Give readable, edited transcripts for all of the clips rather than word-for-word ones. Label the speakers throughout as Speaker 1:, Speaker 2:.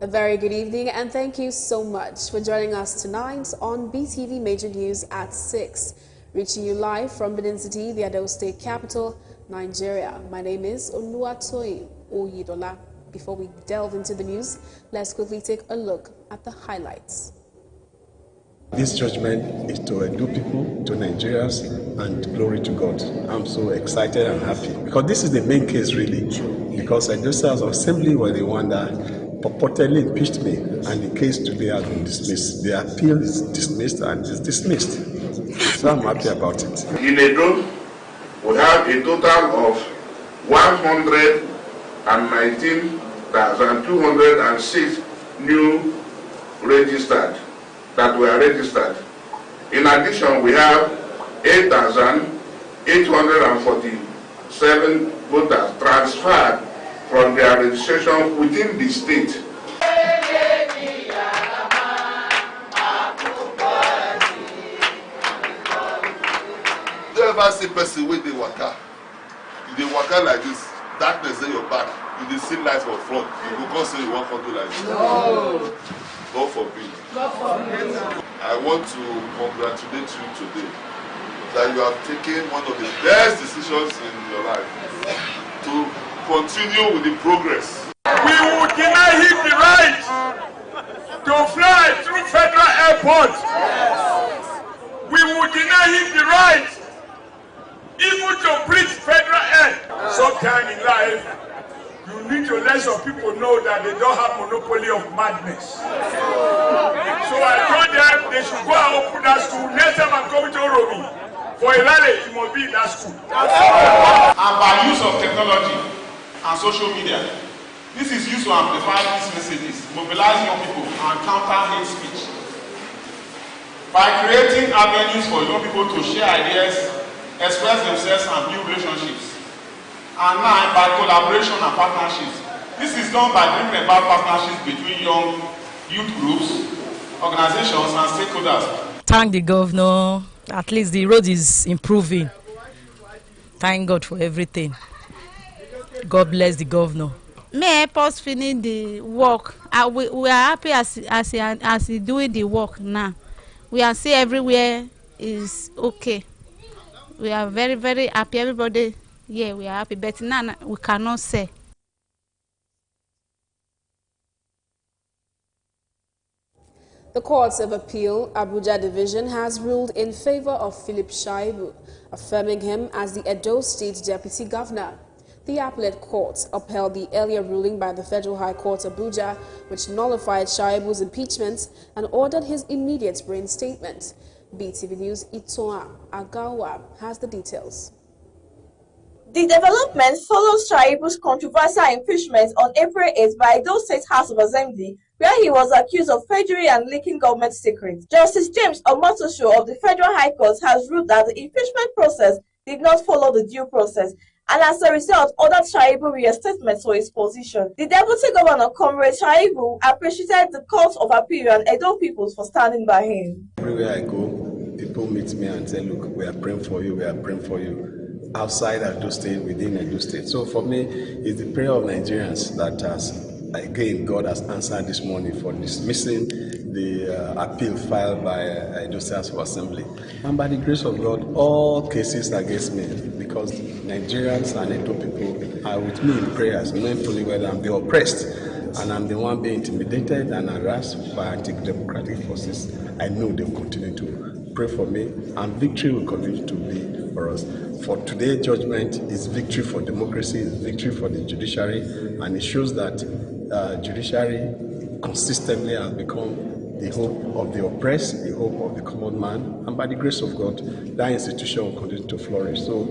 Speaker 1: very good evening and thank you so much for joining us tonight on BeeTv Major News at 6. Reaching you live from Benin City, the Edo State capital, Nigeria. My name is Oluwatoyin Oyidola. Before we delve into the news, let's quickly take a look at the highlights.
Speaker 2: This judgment is to Edo people, to Nigerians, and glory to God. I'm so excited and happy because this is the main case really. Because Edo State Assembly were the one that purportedly impeached me, and the case today has been dismissed. The appeal is dismissed and is dismissed. So I'm happy about it.
Speaker 3: In Edo, we have a total of 119,206 new registered that were registered. In addition, we have 8,847 voters transferred from their registration within the state.
Speaker 4: You ever see person with the waka? You dey waka like this, darkness in your back, you dey see light for front, you go come say you wan come do like this. No. God forbid. God forbid. I want to congratulate you today that you have taken one of the best decisions in your life to continue with the progress.
Speaker 5: We will deny him the right to fly through federal airport. We will deny him the right even to breathe federal air. Sometime in life, you need to let some people know that they don't have monopoly of madness. So I told them they should go and open that school. Next time I'm coming to Oromi for a rally, it must be in that school.
Speaker 6: And by use of technology and social media, this is used to amplify these messages, mobilize young people, and counter hate speech. By creating avenues for young people to share ideas, express themselves, and build relationships. And now, by collaboration and partnerships, this is done by bringing about partnerships between young youth groups, organizations, and stakeholders.
Speaker 7: Thank the governor. At least the road is improving. Thank God for everything. God bless the governor.
Speaker 8: May help us finish the work. We are happy as he doing the work now. We are see everywhere is okay. We are very, very happy. Everybody, yeah, we are happy. But now we cannot say.
Speaker 1: The Court of Appeal, Abuja Division, has ruled in favor of Philip Shaibu, affirming him as the Edo State Deputy Governor. The appellate court upheld the earlier ruling by the Federal High Court Abuja, which nullified Shaibu's impeachment and ordered his immediate reinstatement. BeeTv News' Itoa Agawa has the details.
Speaker 9: The development follows Shaibu's controversial impeachment on April 8 by Edo State House of Assembly, where he was accused of perjury and leaking government secrets. Justice James Omotosho of the Federal High Court has ruled that the impeachment process did not follow the due process, and as a result, ordered Shaibu reinstatement for his position. The Deputy Governor, Comrade Shaibu, appreciated the Court of Appeal and Edo peoples for standing by him.
Speaker 2: Everywhere I go, people meet me and say, look, we are praying for you, we are praying for you. Outside Edo State, within Edo State. So for me, it's the prayer of Nigerians that has, again, God has answered this morning for dismissing the appeal filed by Edo State House of Assembly. And by the grace of God, all cases against me, because Nigerians and Edo people are with me in prayers, knowing fully well I'm the oppressed, and I'm the one being intimidated and harassed by anti-democratic forces. I know they'll continue to pray for me, and victory will continue to be for us. For today's judgment is victory for democracy, is victory for the judiciary, and it shows that judiciary consistently has become the hope of the oppressed, the hope of the common man, and by the grace of God, that institution will continue to flourish. So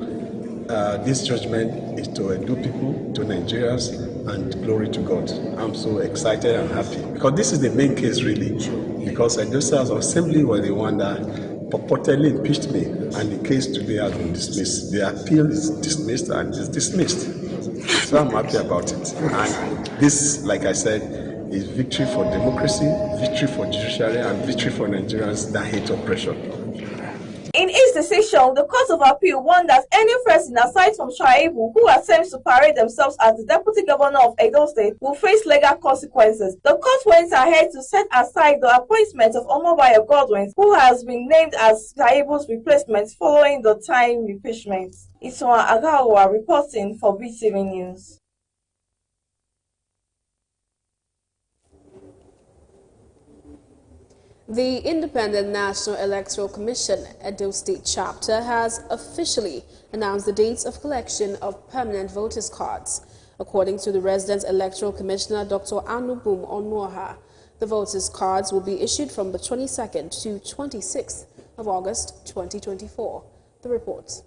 Speaker 2: this judgment is to Edo people, to Nigerians, and glory to God. I'm so excited and happy because this is the main case really. Because Edo State Assembly were the one that purportedly impeached me, and the case today has been dismissed. The appeal is dismissed and is dismissed. So I'm happy about it. And this, like I said, is victory for democracy, victory for judiciary, and victory for Nigerians that hate oppression.
Speaker 9: In its decision, the Court of Appeal warned that any person aside from Shaibu who attempts to parade themselves as the Deputy Governor of Edo State will face legal consequences. The court went ahead to set aside the appointment of Omobayo Godwin, who has been named as Shaibu's replacement following the time impeachment. Iswa Agawa reporting for BeeTv News.
Speaker 1: The Independent National Electoral Commission Edo State Chapter has officially announced the dates of collection of permanent voters' cards. According to the Resident Electoral Commissioner, Dr. Anubum Onuoha, the voters' cards will be issued from the 22nd to 26th of August 2024. The report.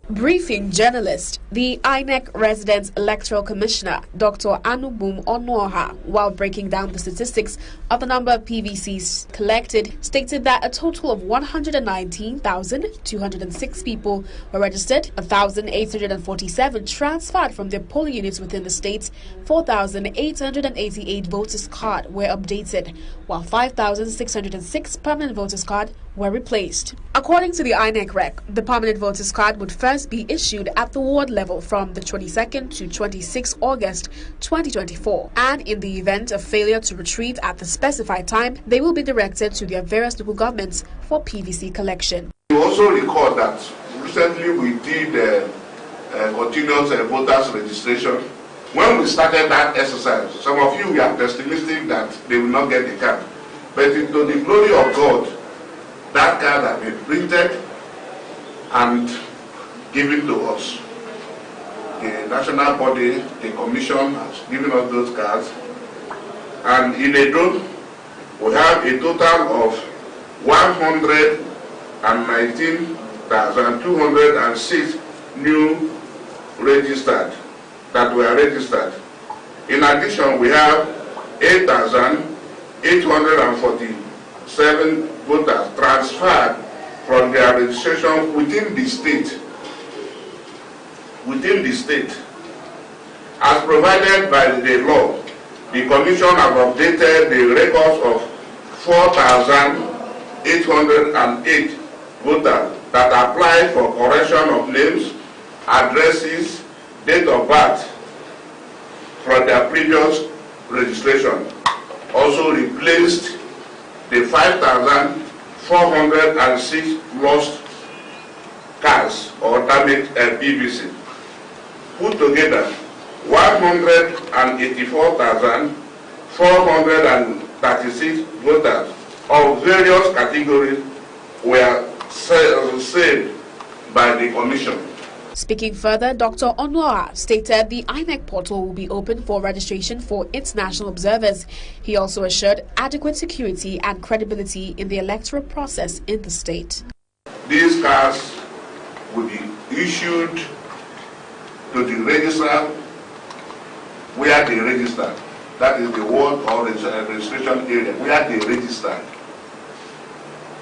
Speaker 1: Briefing journalist, the INEC Resident Electoral Commissioner, Dr. Anubum Onuoha, while breaking down the statistics of the number of PVCs collected, stated that a total of 119,206 people were registered, 1,847 transferred from their polling units within the state, 4,888 voters' cards were updated, while 5,606 permanent voters' cards were replaced. According to the INEC Rec, the permanent voters' card would first be issued at the ward level from the 22nd to 26th August 2024, and in the event of failure to retrieve at the specified time, they will be directed to their various local governments for PVC collection.
Speaker 3: You also recall that recently we did continuous voters registration. When we started that exercise, some of you were pessimistic that they will not get the card, but to the glory of God, that card has been printed and given to us. The national body, the commission, has given us those cards. And in Edo, we have a total of 119,206 new registered that were registered. In addition, we have 8,847 voters transferred from their registration within the state. As provided by the law, the Commission have updated the records of 4,808 voters that applied for correction of names, addresses, date of birth from their previous registration. Also replaced the 5,406 lost cards or damaged PVC. Put together, 184,436 voters of various categories were saved by the Commission.
Speaker 1: Speaking further, Dr. Onuoha stated the INEC portal will be open for registration for international observers. He also assured adequate security and credibility in the electoral process in the state.
Speaker 3: These cards will be issued to the registrar where they register. That is the ward or registration area where they register.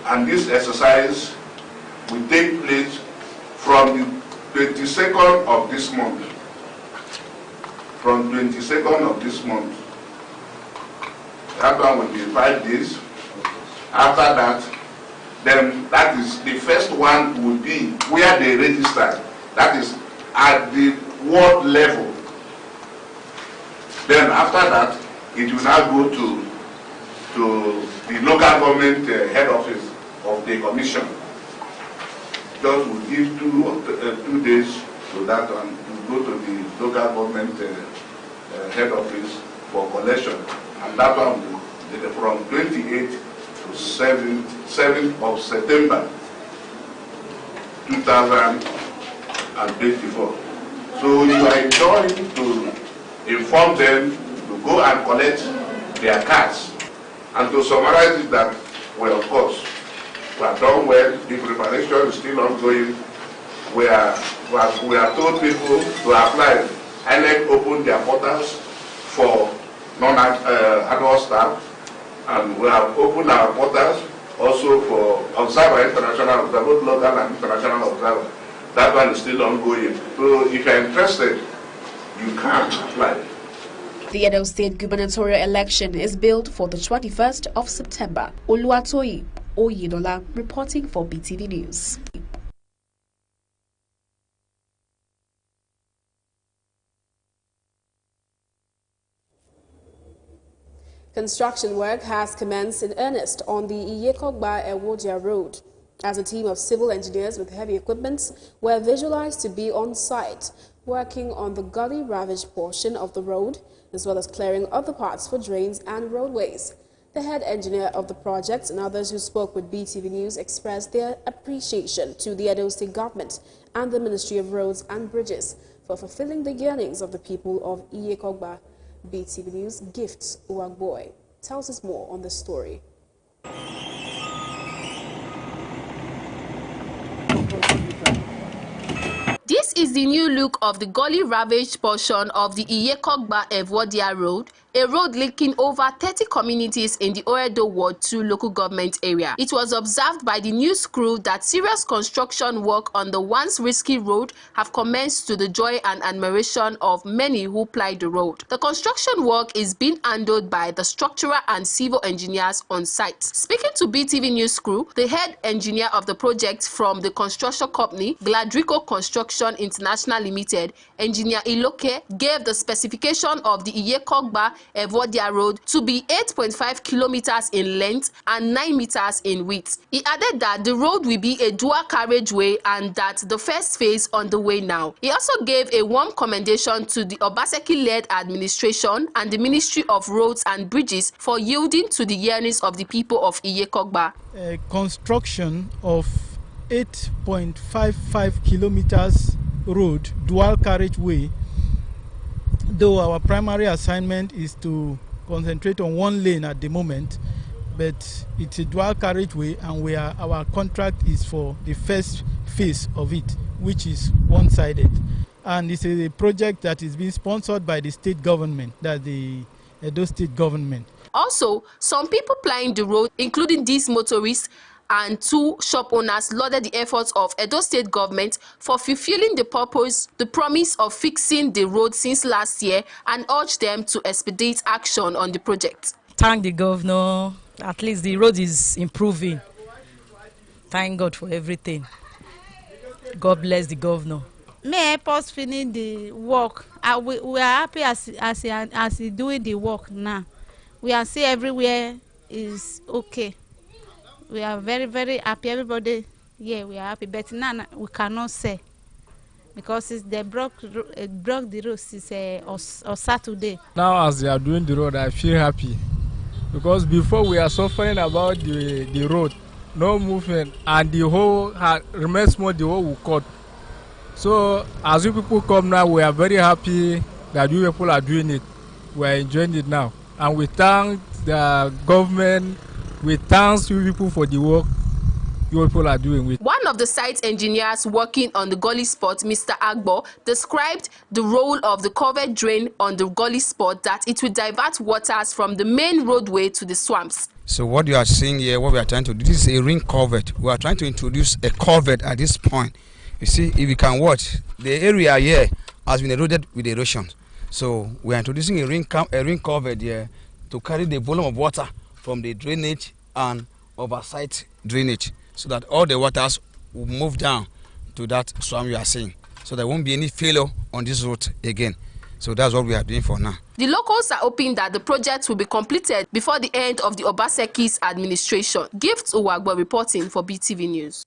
Speaker 3: And this exercise will take place from the 22nd of this month. From 22nd of this month. That one will be 5 days. After that, then that is the first one will be where they register. That is at the ward level. Then after that, it will now go to the local government head office of the commission. Just will give 2 days to that one to go to the local government head office for collection, and that one will be from 28th to 7th of September 2024. So you are enjoined to inform them to go and collect their cards. And to summarize it that, well, of course, we have done well, the preparation is still ongoing. We are told people to apply. INEC opened their portals for non-annual staff, and we have opened our portals also for international observer, both local and international observer. That one is still ongoing. So if you are interested, you can apply.
Speaker 1: The Edo State gubernatorial election is billed for the 21st of September. Oluwatoyi
Speaker 10: Oyedola reporting for BeeTv News.
Speaker 1: Construction work has commenced in earnest on the Iyekogba-Ewodia Road, as a team of civil engineers with heavy equipment were visualized to be on site, working on the gully-ravaged portion of the road, as well as clearing other parts for drains and roadways. The head engineer of the project and others who spoke with BeeTv News expressed their appreciation to the Edo State government and the Ministry of Roads and Bridges for fulfilling the yearnings of the people of Iyekogba. BeeTv News Gifts Uwagboy tells us more on this story.
Speaker 11: This is the new look of the gully-ravaged portion of the Iyekogba-Ewodia Road, a road linking over 30 communities in the Oedo Ward 2 local government area. It was observed by the news crew that serious construction work on the once risky road have commenced, to the joy and admiration of many who ply the road. The construction work is being handled by the structural and civil engineers on site. Speaking to BeeTv News crew, the head engineer of the project from the construction company, Gladrico Construction International Limited, Engineer Iloke, gave the specification of the Iyekogba-Ewodia Road to be 8.5 kilometers in length and 9 meters in width. He added that the road will be a dual carriageway and that the first phase on the way now. He also gave a warm commendation to the Obaseki-led administration and the Ministry of Roads and Bridges for yielding to the yearnings of the people of Iyekogba.
Speaker 12: Construction of 8.55 kilometers road, dual carriageway, though our primary assignment is to concentrate on one lane at the moment, but it's a dual carriageway, and our contract is for the first phase of it, which is one-sided. And it's a project that is being sponsored by the state government, that's the Edo State government.
Speaker 11: Also, some people plying the road, including these motorists and 2 shop owners, lauded the efforts of Edo State government for fulfilling the promise of fixing the road since last year, and urged them to expedite action on the project.
Speaker 7: Thank the governor. At least the road is improving. Thank God for everything. God bless the governor.
Speaker 8: May help us finish the work. We are happy as he doing the work now. We are see everywhere is okay. We are very, very happy. Everybody, yeah, we are happy. But now we cannot say, because they broke the road since on Saturday.
Speaker 13: Now, as they are doing the road, I feel happy, because before we are suffering about the road, no movement, and the whole remains more, the whole will cut. So as you people come now, we are very happy that you people are doing it. We are enjoying it now, and we thank the government. We thank you people for the work you people are doing.
Speaker 11: One of the site engineers working on the gully spot, Mr. Agbo, described the role of the covered drain on the gully spot, that it will divert waters from the main roadway to the swamps.
Speaker 14: So what you are seeing here, what we are trying to do, this is a ring culvert. We are trying to introduce a culvert at this point. You see, if you can watch, the area here has been eroded with erosion. So we are introducing a ring culvert here to carry the volume of water from the drainage and oversight drainage, so that all the waters will move down to that swamp you are seeing, so there won't be any failure on this road again. So that's what we are doing for now.
Speaker 11: The locals are hoping that the project will be completed before the end of the Obaseki's administration. Gifts Uwagbo reporting for BeeTv News.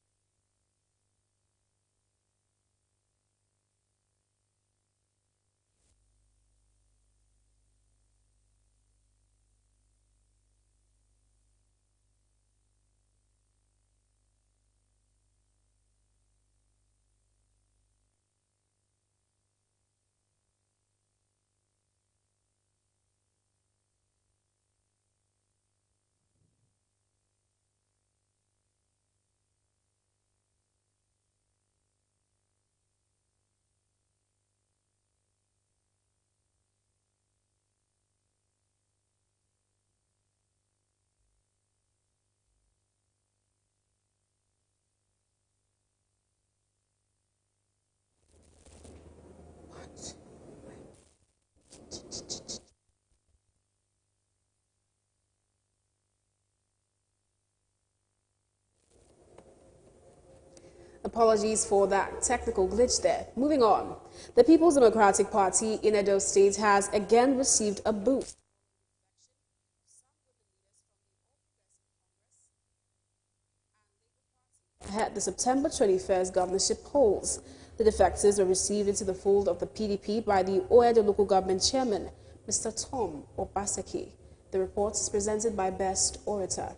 Speaker 1: Apologies for that technical glitch there. Moving on. The People's Democratic Party in Edo State has again received a boost ahead the September 21st governorship polls. The defectors were received into the fold of the PDP by the Oedo local government chairman, Mr. Tom Obaseki. The report is presented by Best Orator.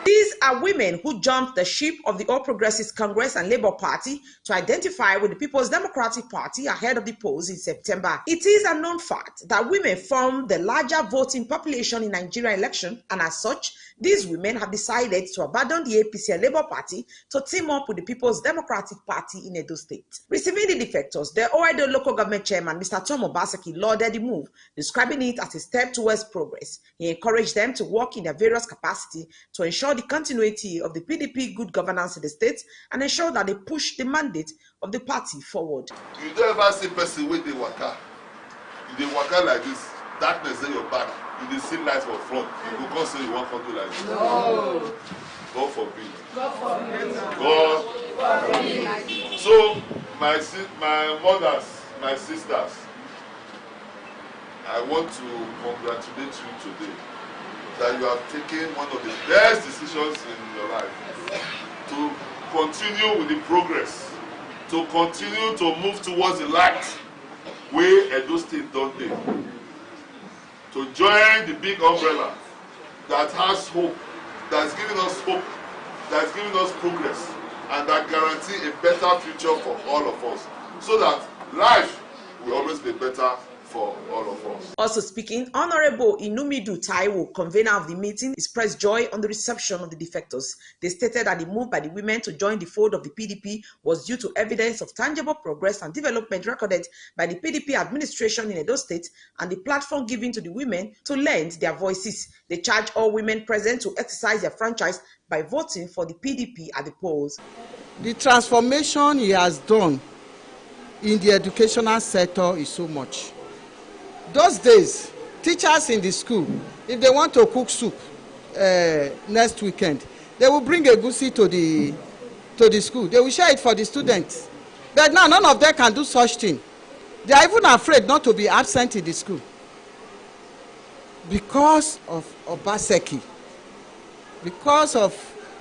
Speaker 15: These are women who jumped the ship of the All Progressives Congress and Labour Party to identify with the People's Democratic Party ahead of the polls in September. It is a known fact that women form the larger voting population in Nigerian election, and as such, these women have decided to abandon the APC and Labour Party to team up with the People's Democratic Party in Edo State. Receiving the defectors, the Oedo local government chairman, Mr. Tom Obaseki, lauded the move, describing it as a step towards progress. He encouraged them to work in their various capacities to ensure the continuity of the PDP good governance in the state and ensure that they push the mandate of the party forward.
Speaker 4: You don't ever see person with the waka. They waka like this, darkness in your back. You see light for front. You go come say you want to do like this. No. God forbid. God forbid. God forbid. So my mothers, my sisters, I want to congratulate you today that you have taken one of the best decisions in your life to continue with the progress, to continue to move towards the light where Edo State don't dey, to join the big umbrella that has hope, that's giving us hope, that's giving us progress, and that guarantee a better future for all of us, so that life will always be better for all of us.
Speaker 15: Also speaking, Honorable Inumidu Taiwo, convener of the meeting, expressed joy on the reception of the defectors. They stated that the move by the women to join the fold of the PDP was due to evidence of tangible progress and development recorded by the PDP administration in Edo State and the platform given to the women to lend their voices. They charge all women present to exercise their franchise by voting for the PDP at the polls.
Speaker 16: The transformation he has done in the educational sector is so much. Those days, teachers in the school, if they want to cook soup next weekend, they will bring a goosey to the school. They will share it for the students. But now none of them can do such thing. They are even afraid not to be absent in the school because of Obaseki, because of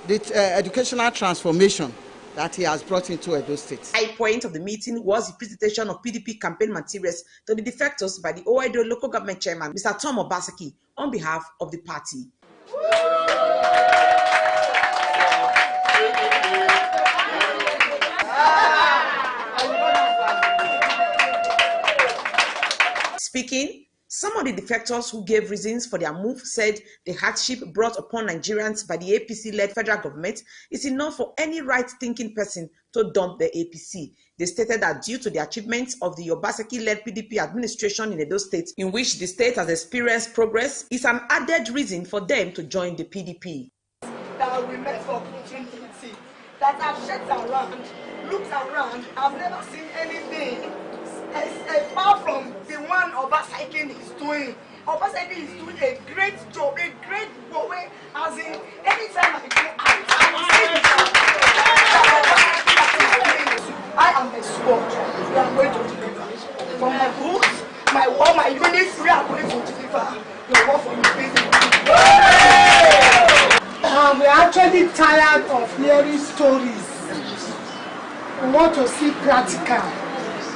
Speaker 16: the educational transformation that he has brought into Edo State.
Speaker 15: High point of the meeting was the presentation of PDP campaign materials to the defectors by the Oedo local government chairman, Mr. Tom Obaseki, on behalf of the party. Speaking, some of the defectors who gave reasons for their move said the hardship brought upon Nigerians by the APC-led federal government is enough for any right-thinking person to dump the APC. They stated that due to the achievements of the Obaseki-led PDP administration in Edo State, in which the state has experienced progress, is an added reason for them to join the PDP.
Speaker 17: That we met for opportunity, that I've checked around, looked around, I've never seen anything apart from the one Obaseki is doing. Obaseki is doing a great job, a great way, as in anytime I go I am a sword. We are going to deliver. From my books, my war, my units, we are going to deliver your war for your business. We are actually tired of hearing stories. We want to see practical.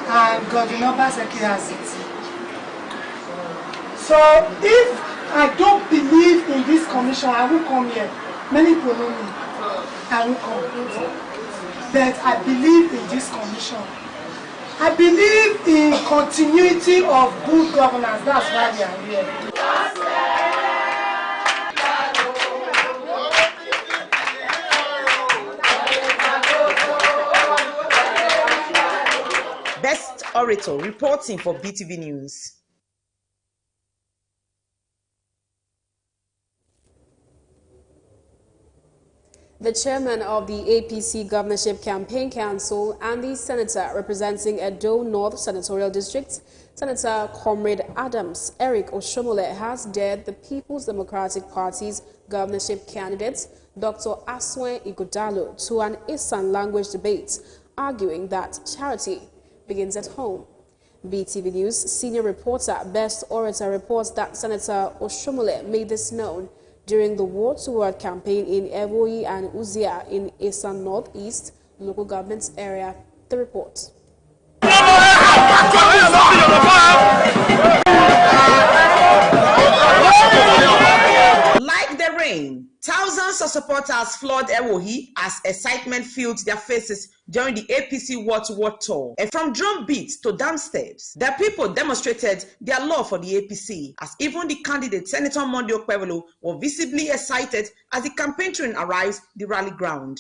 Speaker 17: And Governor Obaseki has it. So if I don't believe in this commission, I will come here. Many people know me. I will come. But I believe in this commission. I believe in continuity of good governance. That's why we are here.
Speaker 15: Best Orator reporting for BeeTv News.
Speaker 1: The chairman of the APC Governorship Campaign Council and the senator representing Edo North Senatorial District, Senator Comrade Adams Eric Oshomole, has dared the People's Democratic Party's governorship candidate, Dr. Aswen Ighodalo, to an Esan language debate, arguing that charity begins at home. BeeTv News senior reporter Best Orator reports that Senator Oshomole made this known during the Ward to Word campaign in Ewoyi and Uzia in Esan Northeast local government area. The report.
Speaker 15: Like the rain, thousands of supporters flooded Ewoyi as excitement filled their faces during the APC ward-to-ward tour. And from drum beats to dance steps, the people demonstrated their love for the APC, as even the candidate, Senator Monday Okpebholo, were visibly excited as the campaign train arrives the rally ground.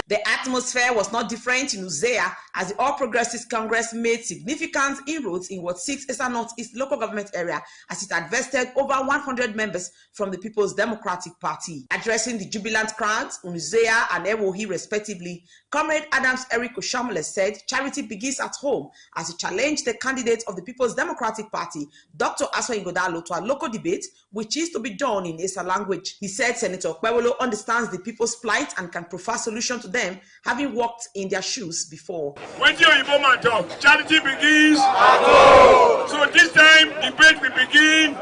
Speaker 15: The atmosphere was not different in Uzea as the All Progressives Congress made significant inroads in Ward 6 Esan Northeast local government area as it had vested over 100 members from the People's Democratic Party. Addressing the jubilant crowds in Uzea and Ewoyi respectively, Comrade Adams Eric Oshomole said charity begins at home as he challenged the candidate of the People's Democratic Party, Dr. Aswen Ighodalo, to a local debate which is to be done in Esan language. He said Senator Okpebholo understands the people's plight and can provide solutions to them, having walked in their shoes before.
Speaker 5: When you man talk, charity begins at home. So this time, debate will begin.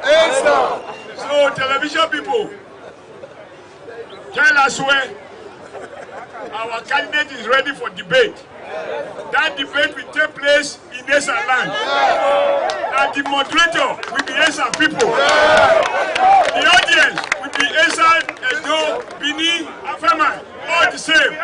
Speaker 5: So television people, tell us where our candidate is ready for debate. That debate will take place in Esan land. And the moderator will be Esan people. The audience will be Esan, Edo, Bini, Afama, all the same.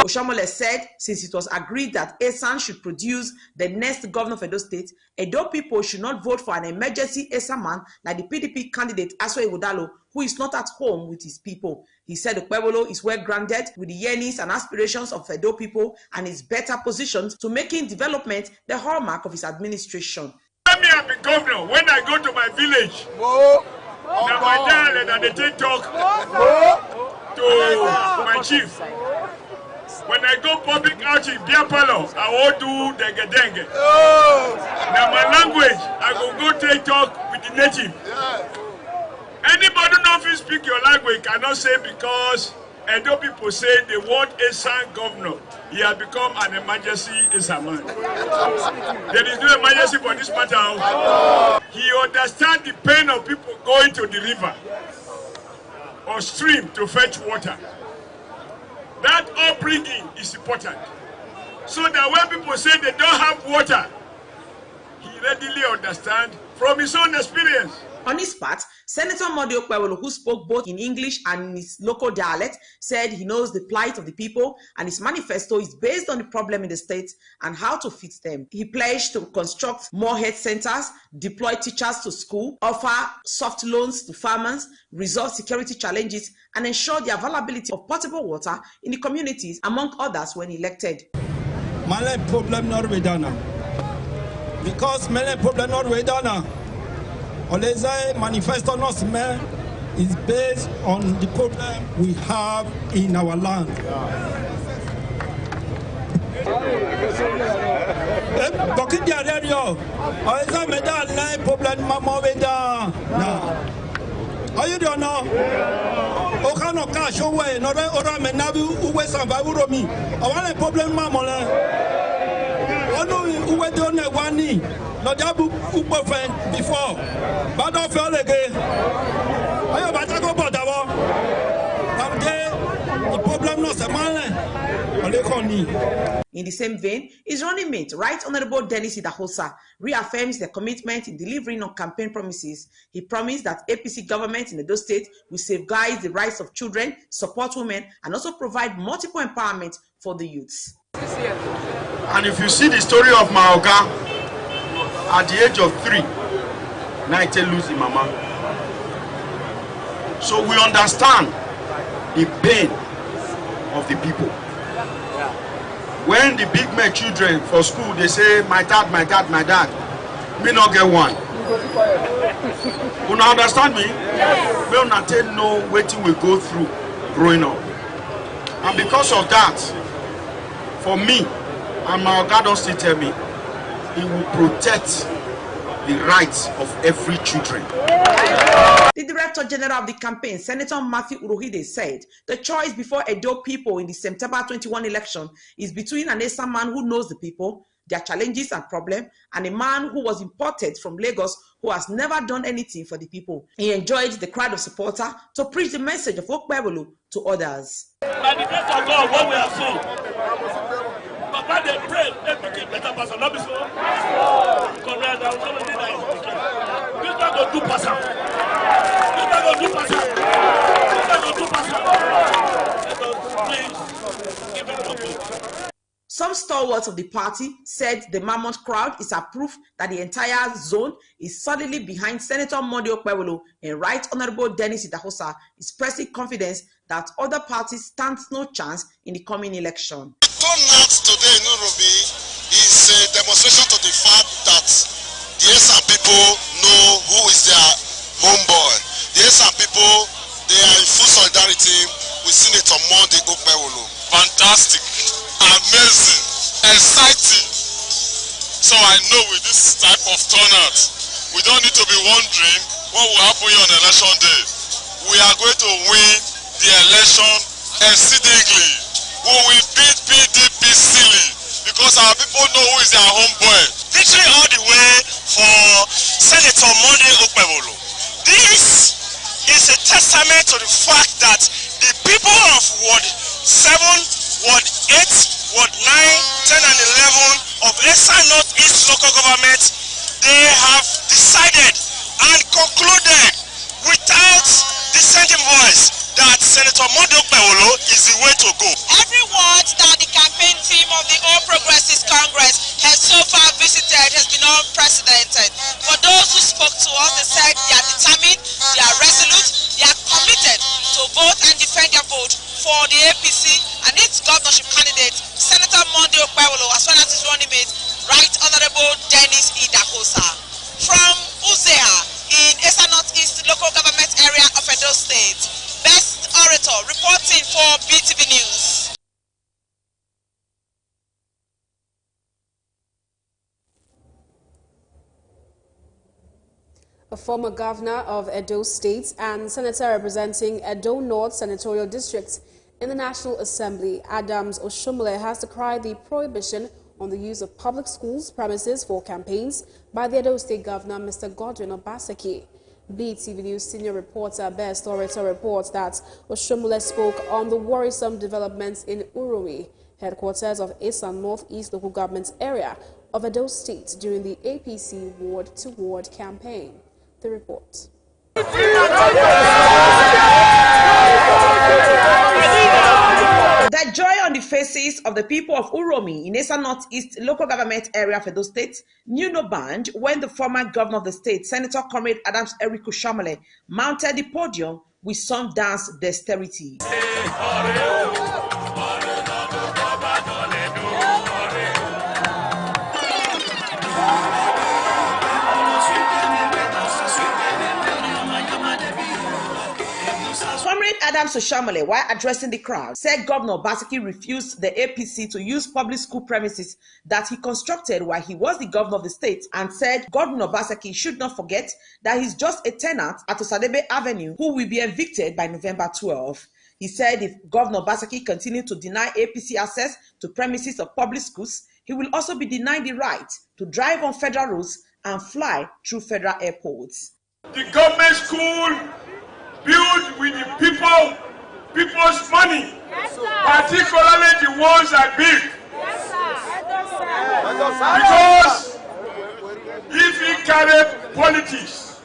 Speaker 15: Oshomole said since it was agreed that Esan should produce the next governor of Edo State, Edo people should not vote for an emergency Esan man like the PDP candidate Aswen Ighodalo, who is not at home with his people. He said Okpebholo is well grounded with the yearnings and aspirations of Edo people and is better positioned to making development the hallmark of his administration.
Speaker 5: Let me be governor when I go to my village. Now my dad and they take talk to my chief. When I go public out in Beer Palo, I will do denge. Now my language, I will go take talk with the native. Anybody who don't speak your language cannot say because Edo people say they want a son governor. He has become an emergency Esan man. There is no emergency for this matter. He understands the pain of people going to the river or stream to fetch water. That upbringing is important. So that when people say they don't have water, he readily understands from his own experience.
Speaker 15: On his part, Senator Monday Okpebholo, who spoke both in English and in his local dialect, said he knows the plight of the people and his manifesto is based on the problem in the state and how to fix them. He pledged to construct more health centers, deploy teachers to school, offer soft loans to farmers, resolve security challenges, and ensure the availability of potable water in the communities, among others, when elected.
Speaker 18: My problem not we done because my problem not we done. Oleza manifesto nos me is based on the problem we have in our land. Talking the radio, Oleza me da line problem mama we da. Are you don't know? Okano cash away, no ora me nabi uwe samba uromi. I want a problem mama le. Onu uwe don't know wani. No jabu upofen before. But don't feel again. Ayo bata go bodawo. The problem no se
Speaker 15: In the same vein, his running mate, Right Honorable Dennis Idahosa, reaffirms the commitment in delivering on campaign promises. He promised that APC government in Edo State will safeguard the rights of children, support women, and also provide multiple empowerment for the youths.
Speaker 6: And if you see the story of my Oga, at the age of 3, Naite losing mama. So we understand the pain
Speaker 19: of the people. When the big men children for school, they say, my dad, my dad, my dad. Me not get one. You understand me? Yes. We don't know what we go through growing up. And because of that, for me, and my God don't still tell me, he will protect the rights of every children.
Speaker 15: The Director General of the campaign, Senator Matthew Urohide, said the choice before Edo people in the September 21 election is between an Esa man who knows the people, their challenges and problems, and a man who was imported from Lagos who has never done anything for the people. He enjoyed the crowd of supporters to preach the message of Okpebolo to others.
Speaker 5: By the grace of God, what we have seen, Papa, they pray, they became better person, not so. Correct, I was going to do that. This man go do person. This man go do person. This man go do person. Let us please give him the vote.
Speaker 15: Some stalwarts of the party said the mammoth crowd is a proof that the entire zone is solidly behind Senator Monday Okpebolo, and Right Honorable Dennis Idahosa is expressing confidence that other parties stand no chance in the coming election.
Speaker 4: The turnout today in Uromi is a demonstration to the fact that the Esa people know who is their homeboy. The Esa people, they are in full solidarity with Senator Monday Okpebolo. Fantastic. Amazing, exciting. So I know with this type of turnout, we don't need to be wondering what will happen here on election day. We are going to win the election exceedingly. We will beat PDP silly because our people know who is their homeboy. Victory all the way for Senator Monday Okpebolo. This is a testament to the fact that the people of Ward 7, Ward 8, Ward 9, 10 and 11 of Esa Northeast local government, they have decided and concluded without dissenting voice that Senator Monday Okpebolo is the way to go.
Speaker 15: Every ward that the campaign team of the All Progressives Congress has so far visited has been unprecedented. For those who spoke to us, they said they are determined, they are resolute, they are committed to vote and defend their vote for the APC and its governorship candidate, Senator Monday Okpebolo, as well as his running mate, Right Honorable Dennis Idahosa. From Uzea in Esa Northeast local government area of Edo State, Best Orator reporting for BeeTv News.
Speaker 1: A former governor of Edo State and senator representing Edo North Senatorial District in the National Assembly, Adams Oshomole, has decried the prohibition on the use of public schools premises for campaigns by the Edo State Governor, Mr. Godwin Obaseki. BeeTv News senior reporter Best Orator reports that Oshomole spoke on the worrisome developments in Uromi, headquarters of Esa Northeast local government area of Edo State, during the APC Ward to Ward campaign. The report.
Speaker 15: The joy on the faces of the people of Uromi in Esa Northeast local government area of Edo State knew no bound when the former governor of the state, Senator Comrade Adams Eric Oshomole, mounted the podium with some dance dexterity. Comrade Adams Oshomole, while addressing the crowd, said Governor Obaseki refused the APC to use public school premises that he constructed while he was the governor of the state, and said Governor Obaseki should not forget that he's just a tenant at Osadebe Avenue who will be evicted by November 12. He said if Governor Obaseki continued to deny APC access to premises of public schools, he will also be denied the right to drive on federal roads and fly through federal airports.
Speaker 5: The government school built with the people's money, particularly the ones I built. Because if we carry politics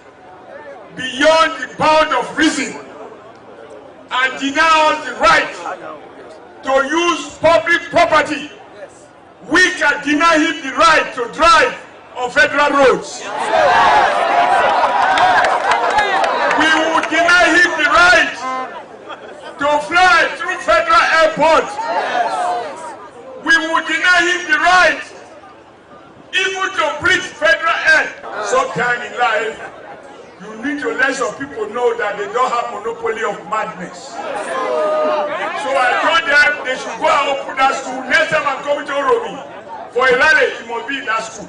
Speaker 5: beyond the bound of reason and deny us the right to use public property, we can deny him the right to drive on federal roads. We will deny him the right to fly through federal airport to let some people know that they don't have monopoly of madness. So I told them they should go and open that school. Next time I'm coming to Oromi for a rally, it must be in that school.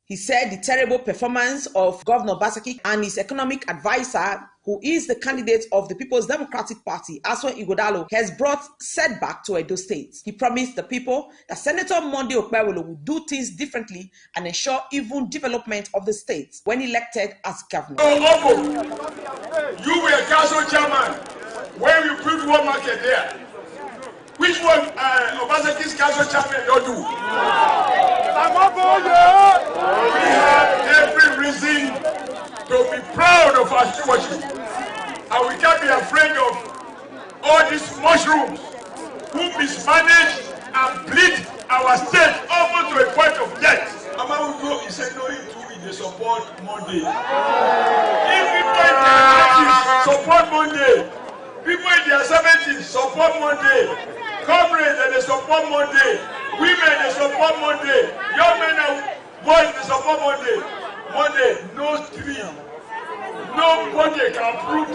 Speaker 15: He said the terrible performance of Governor Obaseki and his economic advisor, who is the candidate of the People's Democratic Party, Aswa Ighodalo, has brought setback to Edo State. He promised the people that Senator Monday Okpebholo would do things differently and ensure even development of the state when elected as governor.
Speaker 5: You were a council chairman when you built one market there. Which one Obaseki's council chairman don't do? We have every reason to be proud of our stewardship, and we can't be afraid of all these mushrooms who mismanage and bleed our state almost to a point of death. Amawugo, he said no, he support Monday. If people in their 90s support Monday, people in their 70s support Monday, comrades they support Monday, women they support Monday, young men and boys they support Monday. Monday, no tree, nobody can prove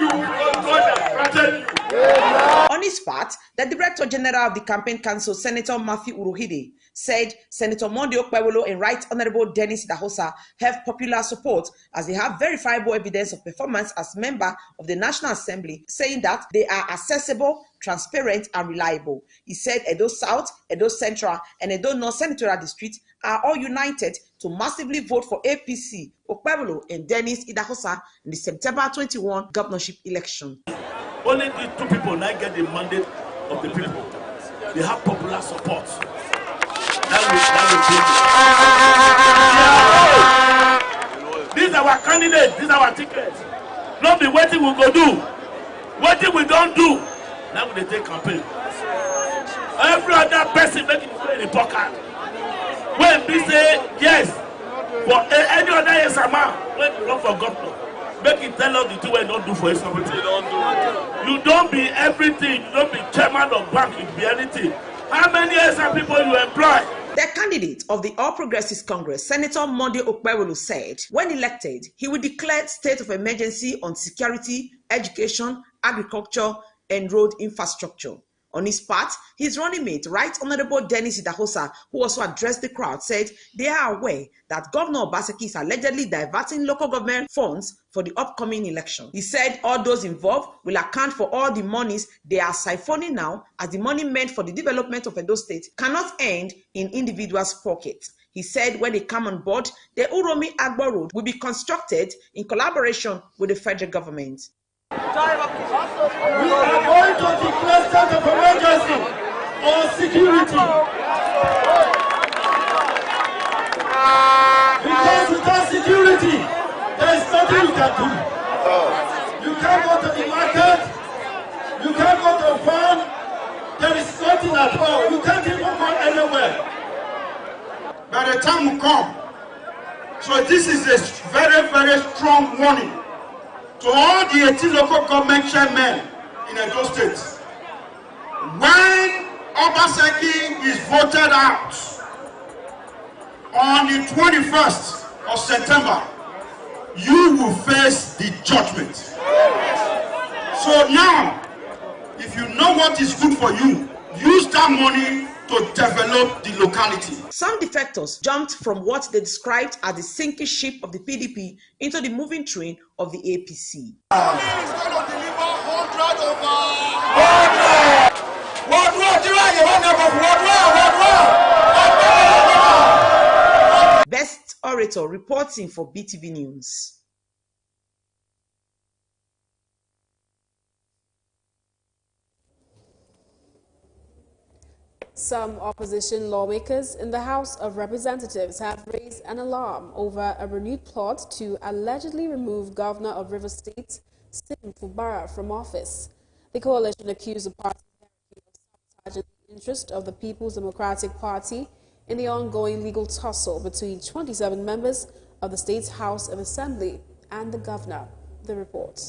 Speaker 5: you because God has granted you.
Speaker 15: On his part, the Director General of the Campaign Council, Senator Matthew Uruhide, said Senator Monday Okpebholo and Right Honorable Dennis Idahosa have popular support as they have verifiable evidence of performance as member of the National Assembly, saying that they are accessible, transparent, and reliable. He said Edo South, Edo Central, and Edo North Senatorial District are all united to massively vote for APC, Okpebholo, and Dennis Idahosa in the September 21 governorship election.
Speaker 18: Only these two people now get the mandate of the people. They have popular support. These are our candidates, these are our tickets. Not be waiting we go do. Waiting we don't do. Now we take campaign. Every other person making it in the pocket. When we say yes, for any other yes amount, when you run for governor, make it tell us the two we don't do for somebody. You don't be everything, you don't be chairman of bank, you be anything. How many years are people you employ?
Speaker 15: The candidate of the All Progressives Congress, Senator Monday Okpebholo, said when elected, he will declare state of emergency on security, education, agriculture, and road infrastructure. On his part, his running mate, Right Honorable Dennis Idahosa, who also addressed the crowd, said they are aware that Governor Obaseki is allegedly diverting local government funds for the upcoming election. He said all those involved will account for all the monies they are siphoning now, as the money meant for the development of Edo State cannot end in individuals' pockets. He said when they come on board, the Uromi Agbo Road will be constructed in collaboration with the federal government.
Speaker 18: We are going to declare state of emergency on security. Because without security, there is nothing you can do. You can't go to the market, you can't go to a farm, there is nothing at all. You can't even go anywhere.
Speaker 19: By the time we come, so this is a very, very strong warning to all the 18 local government chairmen in Edo State. When Obaseki is voted out on the 21st of September, you will face the judgment. So now, if you know what is good for you, use that money to develop the locality.
Speaker 15: Some defectors jumped from what they described as the sinking ship of the PDP into the moving train of the APC. Best Orator reporting for BeeTv News.
Speaker 1: Some opposition lawmakers in the House of Representatives have raised an alarm over a renewed plot to allegedly remove Governor of Rivers State, Sim Fubara, from office. The coalition accused the party of sabotaging the interest of the People's Democratic Party in the ongoing legal tussle between 27 members of the state's House of Assembly and the governor. The report.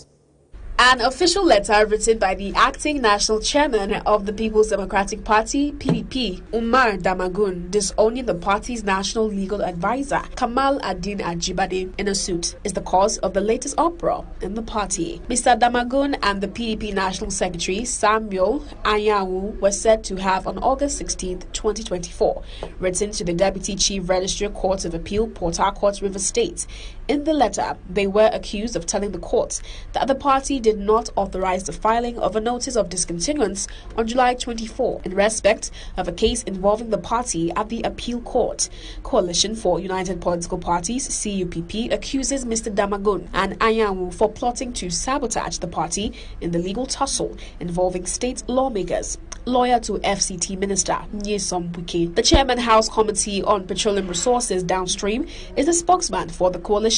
Speaker 1: An official letter written by the acting national chairman of the People's Democratic Party, PDP, Umar Damagun, disowning the party's national legal advisor, Kamal Adin Ajibade, in a suit, is the cause of the latest uproar in the party. Mr. Damagun and the PDP national secretary, Samuel Anyanwu, were said to have on August 16, 2024, written to the Deputy Chief Registrar Court of Appeal, Port Harcourt, River State. In the letter, they were accused of telling the court that the party did not authorize the filing of a notice of discontinuance on July 24 in respect of a case involving the party at the appeal court. Coalition for United Political Parties, CUPP, accuses Mr. Damagun and Anyanwu for plotting to sabotage the party in the legal tussle involving state lawmakers. Lawyer to FCT Minister Nyesom Wike, the Chairman House Committee on Petroleum Resources Downstream, is the spokesman for the coalition.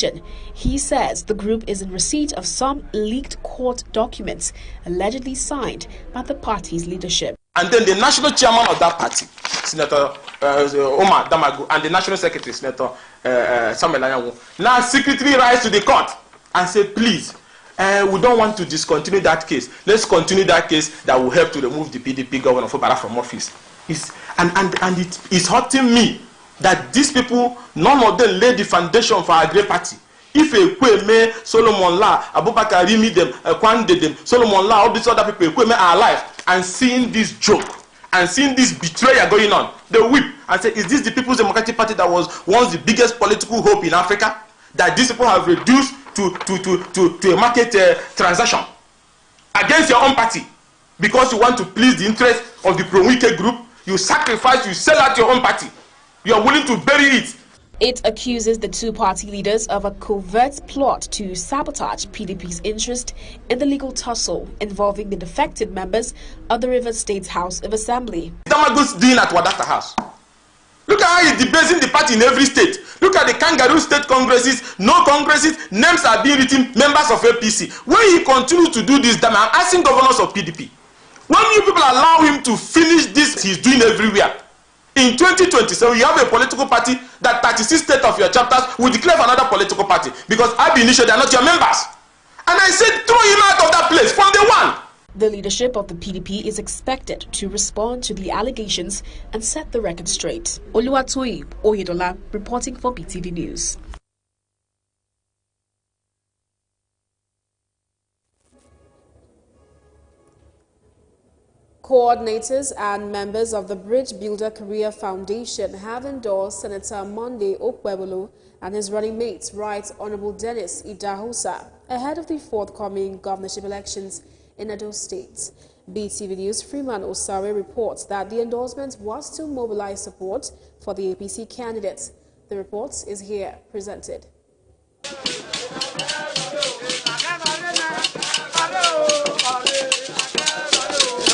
Speaker 1: He says the group is in receipt of some leaked court documents allegedly signed by the party's leadership.
Speaker 6: And then the national chairman of that party, Senator Omar Damagu, and the national secretary, Senator Samuel Anyanwu, now secretly rise to the court and say, please, we don't want to discontinue that case. Let's continue that case that will help to remove the PDP governor from office. It is hurting me that these people, none of them laid the foundation for our great party. If Ekweme, Solomon La, Abubakar Rimi them, Kwande them, Solomon La, all these other people, Ekweme are alive, and seeing this joke and seeing this betrayal going on, they weep and say, is this the People's Democratic Party that was once the biggest political hope in Africa? That these people have reduced to a market transaction against your own party because you want to please the interest of the pro-Wike group? You sacrifice, you sell out your own party. You are willing to bury it.
Speaker 1: It accuses the two party leaders of a covert plot to sabotage PDP's interest in the legal tussle involving the defected members of the River State House of Assembly.
Speaker 6: Damagun's doing at Wadata House. Look at how he's debasing the party in every state. Look at the kangaroo state congresses, no congresses, names are being written, members of APC. When he continues to do this, I'm asking governors of PDP, when you people allow him to finish this he's doing everywhere, in 2027, you have a political party that 36 states of your chapters will declare for another political party because ab initio they are not your members. And I said, throw him out of that place from day one.
Speaker 1: The leadership of the PDP is expected to respond to the allegations and set the record straight. Oluwatoyin Oyedola reporting for BeeTv News. Coordinators and members of the Bridge Builder Career Foundation have endorsed Senator Monday Okpebolo and his running mate, Right Honorable Dennis Idahosa, ahead of the forthcoming governorship elections in Edo State. BeeTv News' Freeman Osare reports that the endorsement was to mobilize support for the APC candidates. The report is here presented.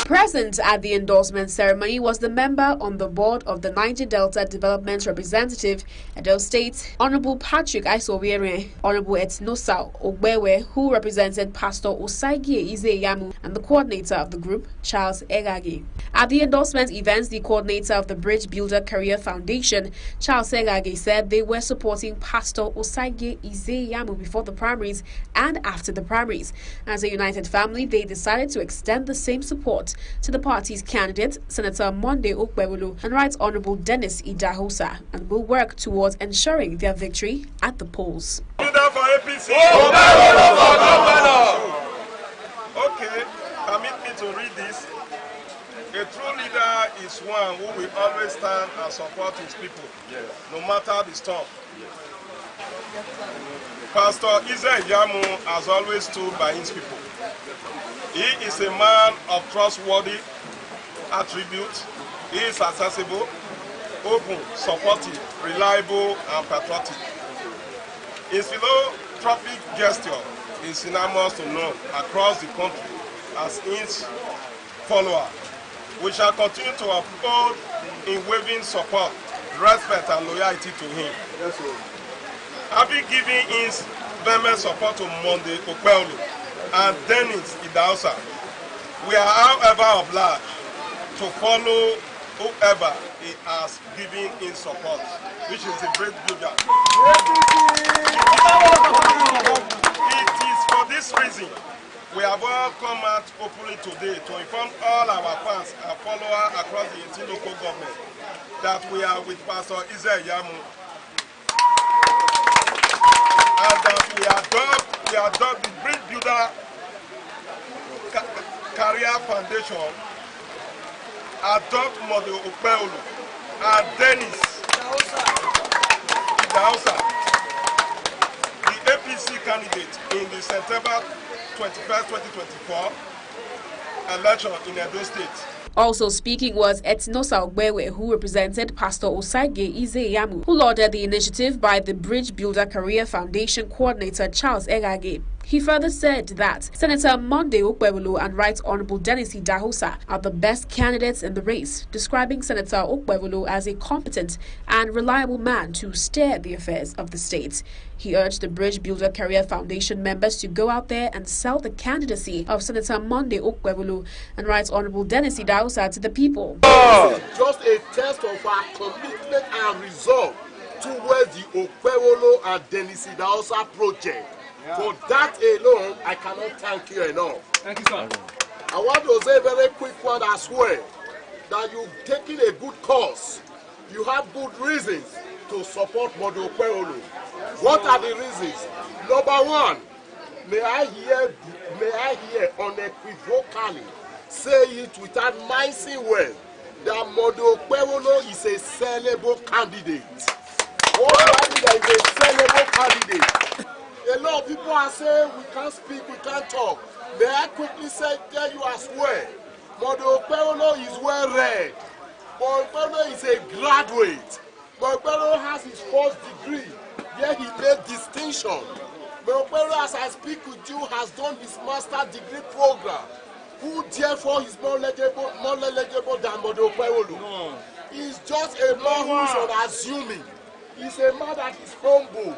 Speaker 1: Present at the endorsement ceremony was the member on the board of the Niger Delta Development Representative, Edo State, Honorable Patrick Aisowiere, Honorable Etnosa Ogbewe, who represented Pastor Osagie Izeyamu, and the coordinator of the group, Charles Egagi. At the endorsement events, the coordinator of the Bridge Builder Career Foundation, Charles Egagi, said they were supporting Pastor Osagie Izeyamu before the primaries and after the primaries. As a united family, they decided to extend the same support to the party's candidates, Senator Monday Okpebolo and Right Honorable Dennis Idahosa, and will work towards ensuring their victory at the polls.
Speaker 5: Okay, permit me to read this. A true leader is one who will always stand and support his people, no matter the storm. Pastor Izeyamu has always stood by his people. He is a man of trustworthy attributes. He is accessible, open, supportive, reliable, and patriotic. His philanthropic gesture is synonymous to known across the country as his follower. We shall continue to uphold unwavering support, respect, and loyalty to him. Having given his vehement support to Monday Okpebolo and Dennis Idahosa, we are however obliged to follow whoever he has given in support, which is a great builder. It is for this reason we
Speaker 20: have all come out openly today to inform all our fans and followers across the 18 local government that we are with Pastor Yamu, and that we adopt the Bridge Builder Career Foundation, adopt Model Okpeolu and Dennis Dausa, the APC candidate in the September 21st, 2024 election in Edo State.
Speaker 1: Also speaking was Etinosa Ogbewe, who represented Pastor Osaige Izeyamu, who lauded the initiative by the Bridge Builder Career Foundation coordinator Charles Egage. He further said that Senator Monday Okpebolo and Right Honorable Dennis Dahosa are the best candidates in the race, describing Senator Okpebolo as a competent and reliable man to steer the affairs of the state. He urged the Bridge Builder Career Foundation members to go out there and sell the candidacy of Senator Monday Okpebolo and Right Honorable Dennis Dahosa to the people.
Speaker 21: This is just a test of our commitment and resolve towards the Okpebolo and Dennis Dahosa project. For that alone, I cannot thank you enough. Thank you, sir. I want to say a very quick one as well, that you've taken a good cause. You have good reasons to support Modo Okpebolo. What are the reasons? Number one, may I hear unequivocally say it without missing well that Modo Okpebolo is a sellable candidate. What I mean is a sellable candidate. A lot of people are saying we can't speak, we can't talk. May I quickly tell you as well, Modo Okpebolo is well read. Modo Okpebolo is a graduate. Modo Okpebolo has his first degree, where he made distinction. Modo Okpebolo, as I speak with you, has done his master degree program, who therefore is more legible than Modo Okpebolo. No. He's just a man who's unassuming. He's a man that is humble.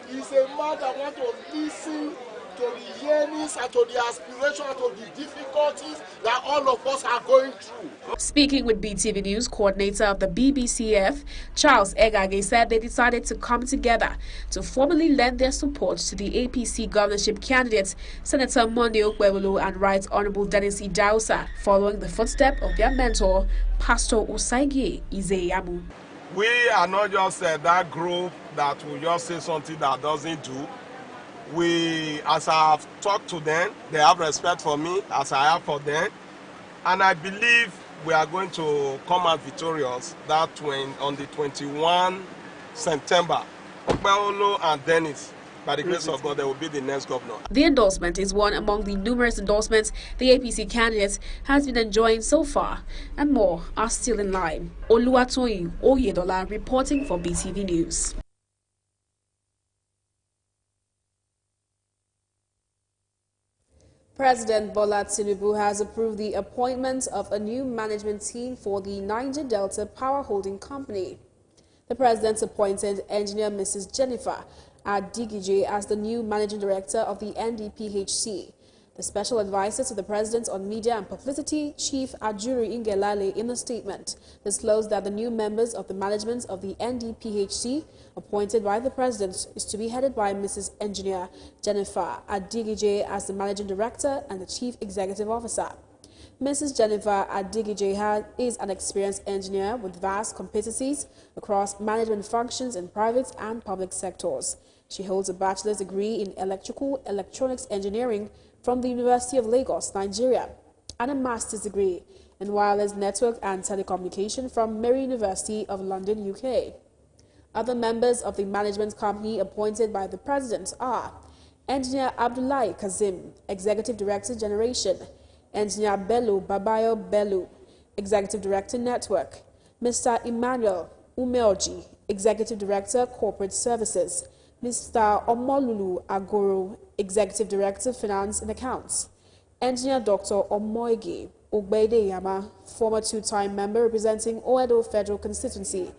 Speaker 21: He's a man that wants to listen to the yearnings and to the aspirations and to the difficulties that all of us are going through.
Speaker 1: Speaking with BeeTv News, coordinator of the BBCF, Charles Egage, said they decided to come together to formally lend their support to the APC governorship candidates, Senator Monday Okpebolo and Right Honorable Dennis Dahosa, following the footsteps of their mentor, Pastor Osaige Izeyamu.
Speaker 20: We are not just that group that will just say something that doesn't do. We, as I have talked to them, they have respect for me as I have for them. And I believe we are going to come out victorious on the 21 September. Okpebolo and Dennis, by the grace of God, they will be the next governor.
Speaker 1: The endorsement is one among the numerous endorsements the APC candidate has been enjoying so far, and more are still in line. Oluwatoyin Oyedola reporting for BeeTv News. President Bola Tinubu has approved the appointment of a new management team for the Niger Delta Power Holding Company. The president appointed engineer Mrs. Jennifer Adigije as the new managing director of the NDPHC. The special advisor to the president on media and publicity, Chief Ajuri Ngelale, in a statement, disclosed that the new members of the management of the NDPHC appointed by the president is to be headed by Mrs. Engineer Jennifer Adigije as the managing director and the chief executive officer. Mrs. Jennifer Adigije is an experienced engineer with vast competencies across management functions in private and public sectors. She holds a bachelor's degree in electrical electronics engineering from the University of Lagos, Nigeria, and a master's degree in wireless network and telecommunication from Mary University of London, UK. Other members of the management company appointed by the president are Engineer Abdullahi Kazim, Executive Director Generation, Engineer Bello Babayo Bello, Executive Director Network, Mr. Emmanuel Umeoji, Executive Director Corporate Services, Mr. Omolulu Agoro, Executive Director Finance and Accounts, Engineer Dr. Omoige Ogbede Yama, former two-time member representing Oedo Federal Constituency,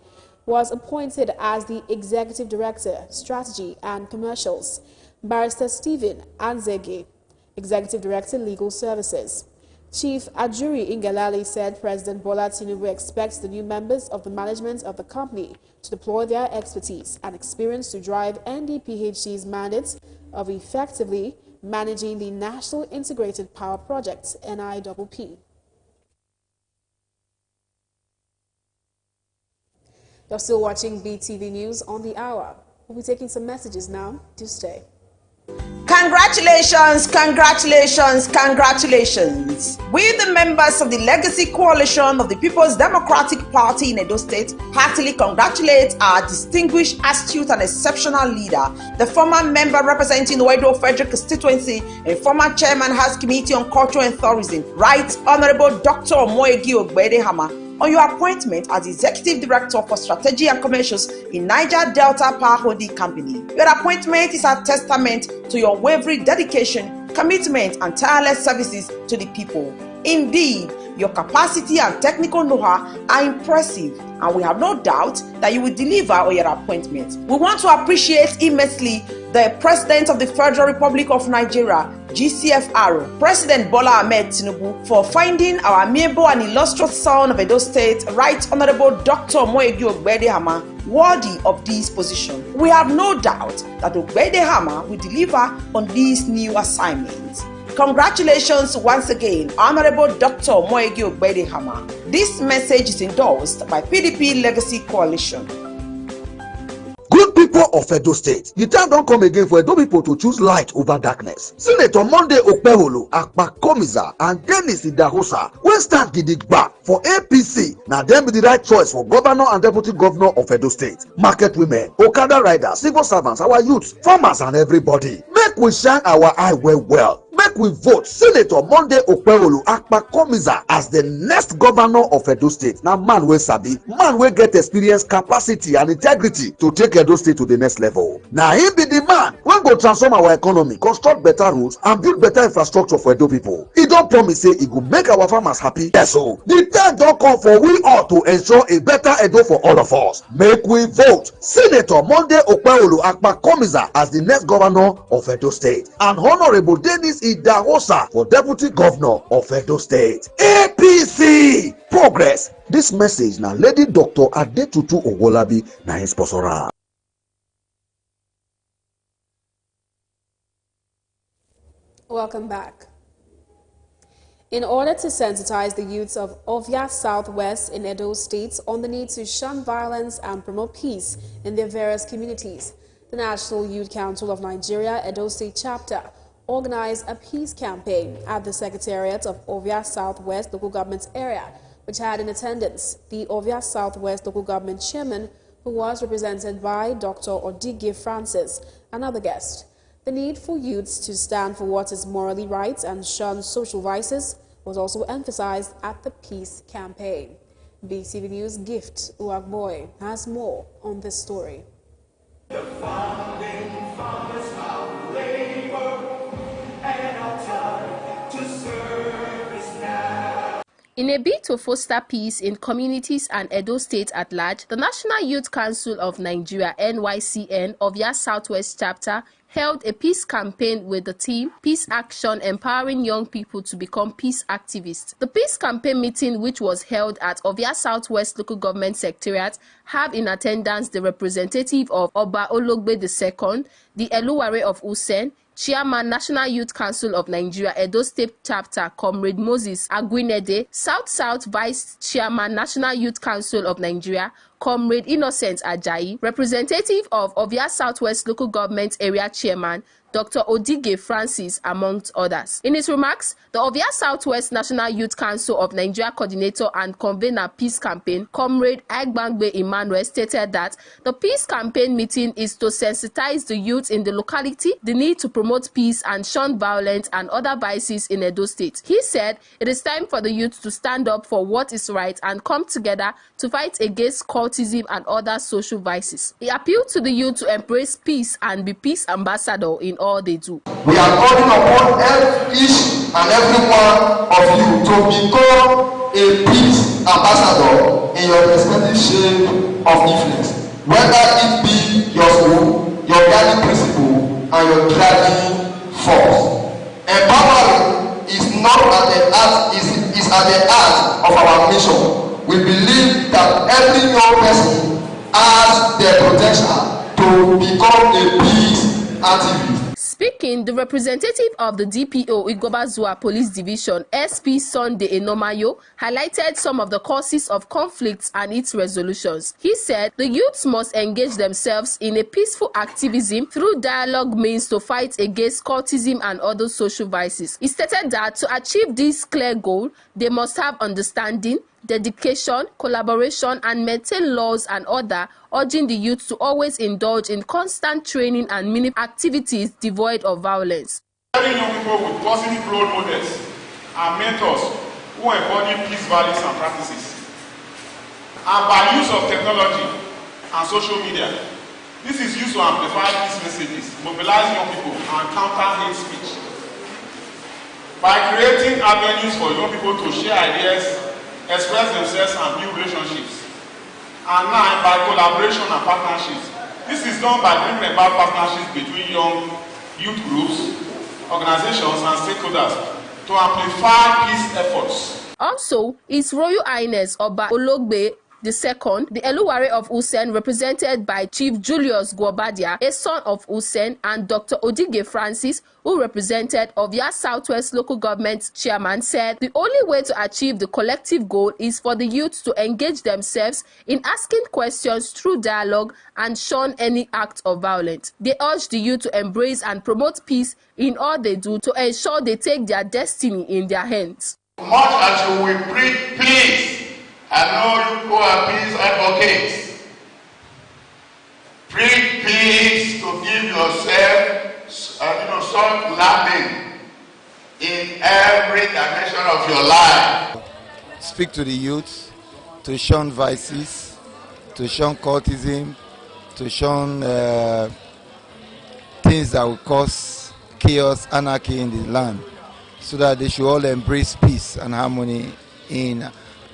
Speaker 1: was appointed as the Executive Director, Strategy and Commercials. Barrister Stephen Anzege, Executive Director, Legal Services. Chief Ajuri Ngelale said President Bola Tinubu expects the new members of the management of the company to deploy their expertise and experience to drive NDPHC's mandates of effectively managing the National Integrated Power Project, NIPP. You're still watching BeeTv News on the Hour. We'll be taking some messages now. Do stay.
Speaker 15: Congratulations, congratulations, congratulations. We, the members of the Legacy Coalition of the People's Democratic Party in Edo State, heartily congratulate our distinguished, astute, and exceptional leader, the former member representing the Edo Federal Constituency and former chairman House Committee on Culture and Tourism, Right Honorable Dr. Omoyegi Ogbedehama, on your appointment as Executive Director for Strategy and Commercials in Niger Delta Power Holding Company. Your appointment is a testament to your unwavering dedication, commitment, and tireless services to the people. Indeed, your capacity and technical know-how are impressive, and we have no doubt that you will deliver on your appointment. We want to appreciate immensely the President of the Federal Republic of Nigeria, GCFR, President Bola Ahmed Tinubu, for finding our amiable and illustrious son of Edo State, Right Honorable Dr. Omoyegi Ogbedehama, worthy of this position. We have no doubt that Ogbedehama will deliver on these new assignments. Congratulations once again, Honorable Dr. Omoyegi Ogbedehama. This message is endorsed by PDP Legacy Coalition.
Speaker 2: Good people of Edo State, the time don't come again for Edo people to choose light over darkness. Senator Monday Okpeholo, Akpakomiza, and Dennis Idahosa will stand gidigba for APC. Now them be the right choice for governor and deputy governor of Edo State. Market women, Okada riders, civil servants, our youths, farmers, and everybody. Make we shine our eye well. Make we vote Senator Monday Okpeholo Akpakomiza as the next governor of Edo State. Now man wey sabi, man wey get experience, capacity, and integrity to take Edo State to the next level. Now he be the man wey go transform our economy, construct better roads, and build better infrastructure for Edo people. He don promise say he go make our farmers happy. Yes, so the time don come for we all to ensure a better Edo for all of us. Make we vote Senator Monday Okpeholo Akpakomiza as the next governor of Edo State, and Honorable Dennis Idahosa for deputy governor of Edo State. APC progress. This message now Lady Dr. Adetutu Owolabi na his sponsor.
Speaker 1: Welcome back. In order to sensitize the youths of Ovia Southwest in Edo State on the need to shun violence and promote peace in their various communities, the National Youth Council of Nigeria Edo State Chapter organized a peace campaign at the Secretariat of Ovia Southwest Local Government Area, which had in attendance the Ovia Southwest Local Government Chairman, who was represented by Dr. Odige Francis, and other guests. The need for youths to stand for what is morally right and shun social vices was also emphasized at the peace campaign. BeeTv News' Gift Uagboy has more on this story.
Speaker 22: The founding fathers have labor and our time to service now.
Speaker 11: In a bid to foster peace in communities and Edo State at large, the National Youth Council of Nigeria NYCN Ovia Southwest Chapter held a peace campaign with the theme Peace Action, Empowering Young People to Become Peace Activists. The peace campaign meeting, which was held at Ovia Southwest Local Government Secretariat, have in attendance the representative of Oba Ologbe II, the Eluware of Usen, Chairman National Youth Council of Nigeria Edo State Chapter Comrade Moses Agwinede, South Vice Chairman National Youth Council of Nigeria Comrade Innocent Ajayi, representative of Ovia Southwest Local Government Area Chairman Dr. Odige Francis, amongst others. In his remarks, the Ovia Southwest National Youth Council of Nigeria coordinator and convener peace campaign, Comrade Aigbangbe Emmanuel, stated that the peace campaign meeting is to sensitize the youth in the locality, the need to promote peace and shun violence and other vices in Edo State. He said it is time for the youth to stand up for what is right and come together to fight against cultism and other social vices. He appealed to the youth to embrace peace and be peace ambassador in all they do.
Speaker 23: We are calling upon each and every one of you to become a peace ambassador in your respective shape of influence, whether it be your school, your guiding principle, and your driving force. Empowering is not at the heart, is at the heart of our mission. We believe that every young person has the potential to become a peace activist.
Speaker 11: Speaking, the representative of the DPO Igobazua Police Division, SP Sunday Enomayo, highlighted some of the causes of conflicts and its resolutions. He said the youths must engage themselves in a peaceful activism through dialogue means to fight against cultism and other social vices. He stated that to achieve this clear goal, they must have understanding, dedication, collaboration, and maintain laws and order, urging the youth to always indulge in constant training and mini activities devoid of violence.
Speaker 6: Having young people with positive role models and mentors who embody peace values and practices. And by use of technology and social media, this is used to amplify peace messages, mobilize young people, and counter hate speech. By creating avenues for young people to share ideas, express themselves, and build relationships. And now, by collaboration and partnerships. This is done by bringing about partnerships between young youth groups, organizations, and stakeholders to amplify peace efforts.
Speaker 11: Also, His Royal Highness Oba Ologbe II, the Eluware of Usen, represented by Chief Julius Gwobadia, a son of Usen, and Dr. Odige Francis, who represented Ovia Southwest Local Government Chairman, said the only way to achieve the collective goal is for the youth to engage themselves in asking questions through dialogue and shun any act of violence. They urge the youth to embrace and promote peace in all they do to ensure they take their destiny in their hands.
Speaker 21: Much as you will breed peace, I know you who are peace advocates. Breed peace to give yourself, some learning in every dimension of your life.
Speaker 23: Speak to the youth, to shun vices, to shun cultism, to shun things that will cause chaos, anarchy in the land, so that they should all embrace peace and harmony in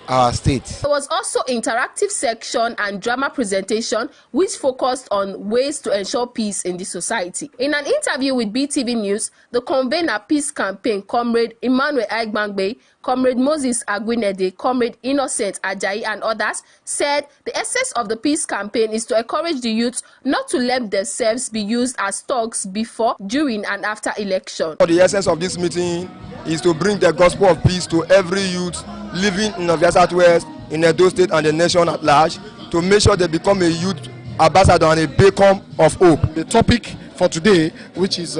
Speaker 23: our state.
Speaker 11: There was also interactive section and drama presentation which focused on ways to ensure peace in the society. In an interview with BeeTv News, the convener Peace Campaign, Comrade Emmanuel Aigbangbe, Comrade Moses Agwinede, Comrade Innocent Ajayi, and others said the essence of the Peace Campaign is to encourage the youth not to let themselves be used as thugs before, during, and after election.
Speaker 3: The essence of this meeting is to bring the gospel of peace to every youth living in Ovia Southwest, in Edo State, and the nation at large, to make sure they become a youth ambassador and a beacon of hope.
Speaker 9: The topic for today, which is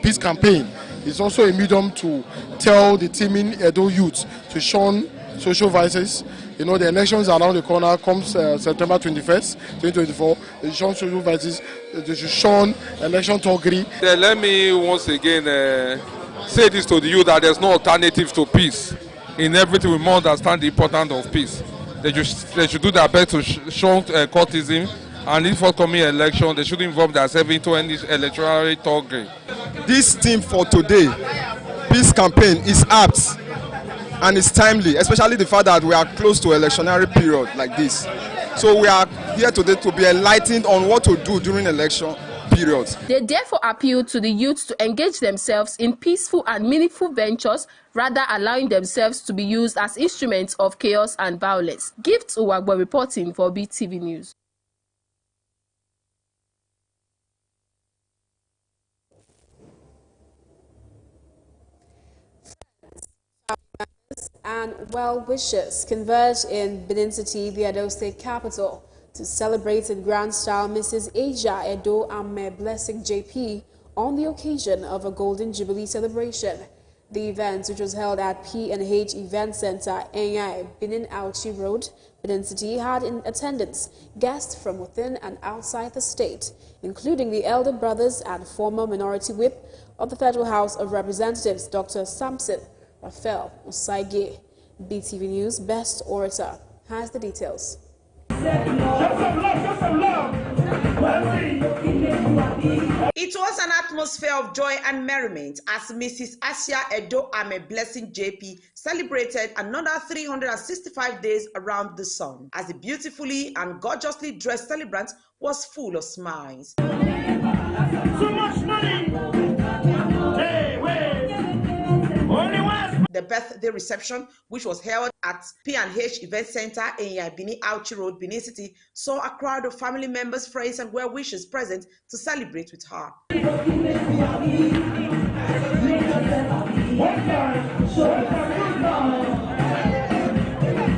Speaker 9: Peace Campaign, is also a medium to tell the teeming Edo youth to shun social vices. You know, the elections are around the corner, comes September 21st, 2024. They shun social vices, they should shun election thuggery.
Speaker 10: Let me once again say this to the youth, that there's no alternative to peace. In everything, we must understand the importance of peace. They should do their best to shun cultism, and in forthcoming election, they should involve themselves into any electoral thuggery.
Speaker 3: This theme for today, Peace Campaign, is apt and it's timely, especially the fact that we are close to electionary period like this. So we are here today to be enlightened on what to do during election periods.
Speaker 11: They therefore appeal to the youth to engage themselves in peaceful and meaningful ventures, rather allowing themselves to be used as instruments of chaos and violence. Gift Uwagbo reporting for BeeTv News.
Speaker 1: And well-wishers converged in Benin City, the Edo State capital, to celebrate in grand style Mrs. Asia Edo Ame Blessing JP on the occasion of a Golden Jubilee celebration. The event, which was held at P&H Event Center, Enyai, Benin Auchi Road, Benin City, had in attendance guests from within and outside the state, including the elder brothers and former minority whip of the Federal House of Representatives, Dr. Samson Raphael Osaige. BeeTv News Best Orator has the details.
Speaker 15: It was an atmosphere of joy and merriment as Mrs. Asia Edo Ame Blessing JP celebrated another 365 days around the sun, as the beautifully and gorgeously dressed celebrant was full of smiles.
Speaker 22: So much money! Hey, wait! Only one!
Speaker 15: The birthday reception, which was held at P&H Event Center in Yabini Auchi Road, Benin City, saw a crowd of family members, friends, and well-wishers present to celebrate with her.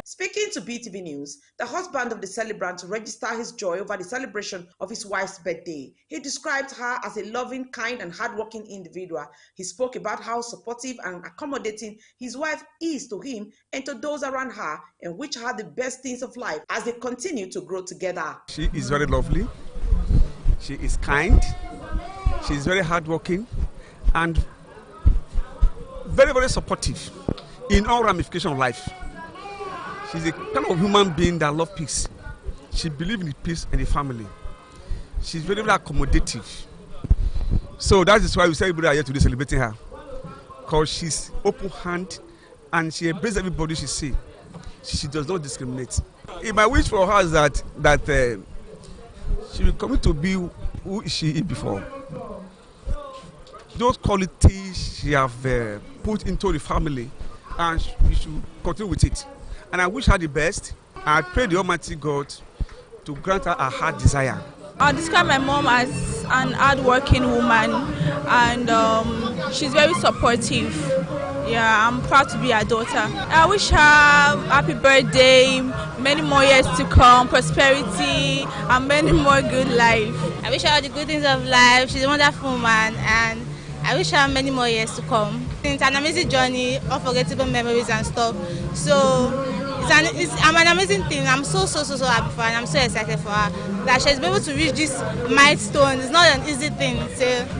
Speaker 15: Speaking to BeeTv News, the husband of the celebrant registered his joy over the celebration of his wife's birthday. He described her as a loving, kind, and hardworking individual. He spoke about how supportive and accommodating his wife is to him and to those around her, and wish her the best things of life as they continue to grow together.
Speaker 7: She is very lovely. She is kind. She is very hardworking and very, very supportive in all ramifications of life. She's a kind of human being that loves peace. She believes in the peace and the family. She's very, very accommodative. So that is why we say everybody are here today celebrating her. Because she's open-handed and she embraces everybody she sees. She does not discriminate. My wish for her is that she will come to be who she is before. Those qualities she have put into the family, and she should continue with it. And I wish her the best. I pray the Almighty God to grant her a heart desire.
Speaker 8: I describe my mom as an hard-working woman, and she's very supportive. Yeah, I'm proud to be her daughter. I wish her happy birthday, many more years to come, prosperity, and many more good life.
Speaker 12: I wish her all the good things of life. She's a wonderful woman, and I wish her many more years to come. It's an amazing journey, unforgettable memories and stuff. So it's an amazing thing. I'm so happy for her, and I'm so excited for her that she's been able to reach this milestone. It's not an easy thing.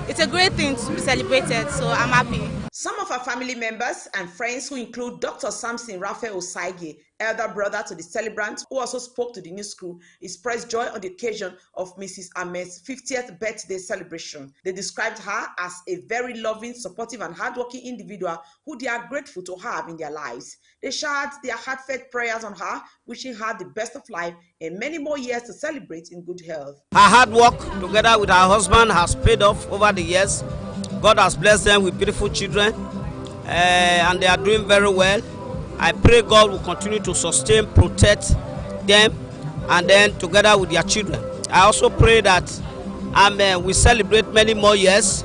Speaker 12: It's a great thing to be celebrated, so I'm happy.
Speaker 15: Some of her family members and friends, who include Dr. Samson Raphael Osaige, elder brother to the celebrant, who also spoke to the news crew, expressed joy on the occasion of Mrs. Ahmed's 50th birthday celebration. They described her as a very loving, supportive, and hardworking individual who they are grateful to have in their lives. They shared their heartfelt prayers on her, wishing her the best of life and many more years to celebrate in good health.
Speaker 24: Her hard work together with her husband has paid off over the years. God has blessed them with beautiful children, and they are doing very well. I pray God will continue to sustain, protect them, and then together with their children. I also pray that we celebrate many more years,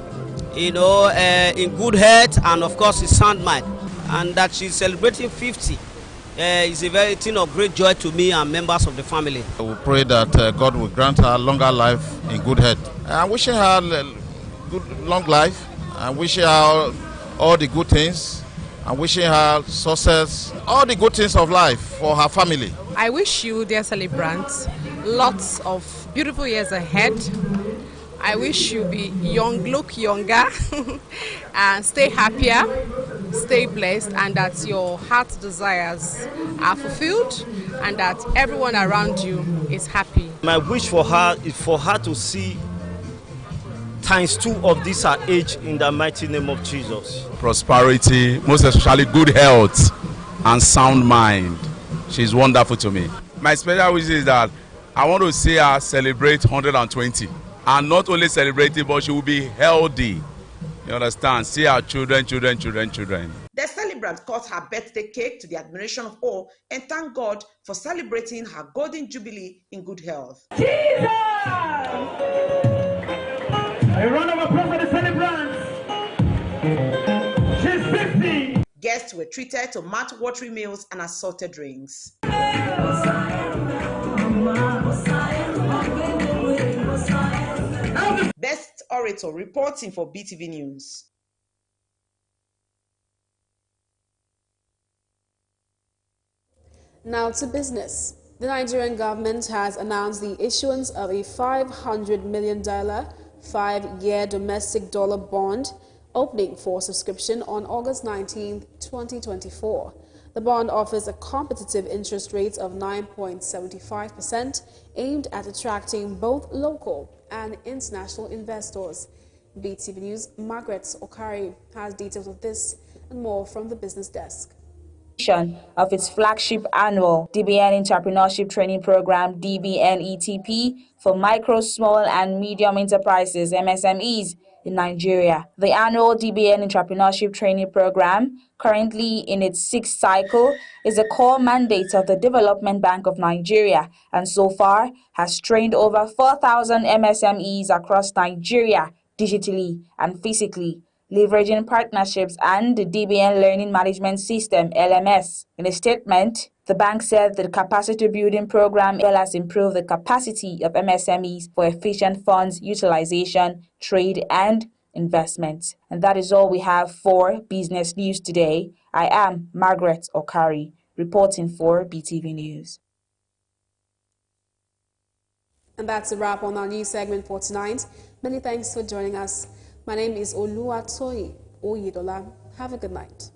Speaker 24: in good health and of course in sound mind, and that she's celebrating 50 is a very thing of great joy to me and members of the family.
Speaker 25: We pray that God will grant her longer life in good health. I'm wishing her good long life. I'm wishing her all the good things. I'm wishing her success, all the good things of life for her family.
Speaker 26: I wish you, dear celebrant, lots of beautiful years ahead. I wish you be young, look younger, and stay happier, stay blessed, and that your heart desires are fulfilled, and that everyone around you is happy.
Speaker 24: My wish for her is for her to see ×2 of this her age in the mighty name of Jesus.
Speaker 19: Prosperity, most especially good health and sound mind. She's wonderful to me. My special wish is that I want to see her celebrate 120, and not only celebrate it, but she will be healthy. You understand? See our children.
Speaker 15: The celebrant cut her birthday cake to the admiration of all and thanked God for celebrating her golden jubilee in good health.
Speaker 22: Jesus! A round of applause for the celebrants. She's 50.
Speaker 15: Guests were treated to mouth-watering meals and assorted drinks. Best Orator reporting for BeeTv News.
Speaker 1: Now to business. The Nigerian government has announced the issuance of a $500 million 5-year domestic dollar bond opening for subscription on August 19, 2024. The bond offers a competitive interest rate of 9.75%, aimed at attracting both local and international investors. BeeTv News' Margaret Okari has details of this and more from the business desk.
Speaker 27: Of its flagship annual DBN Entrepreneurship Training Program, DBN ETP, for micro, small, and medium enterprises, MSMEs, in Nigeria. The annual DBN Entrepreneurship Training Program, currently in its 6th cycle, is a core mandate of the Development Bank of Nigeria and so far has trained over 4,000 MSMEs across Nigeria digitally and physically, leveraging partnerships and the DBN Learning Management System, LMS. In a statement, the bank said the capacity building program has improved the capacity of MSMEs for efficient funds utilization, trade, and investment. And that is all we have for Business News today. I am Margaret Okari, reporting for BeeTv News.
Speaker 1: And that's a wrap on our news segment for tonight. Many thanks for joining us. My name is Oluwatoyi Oyedola. Have a good night.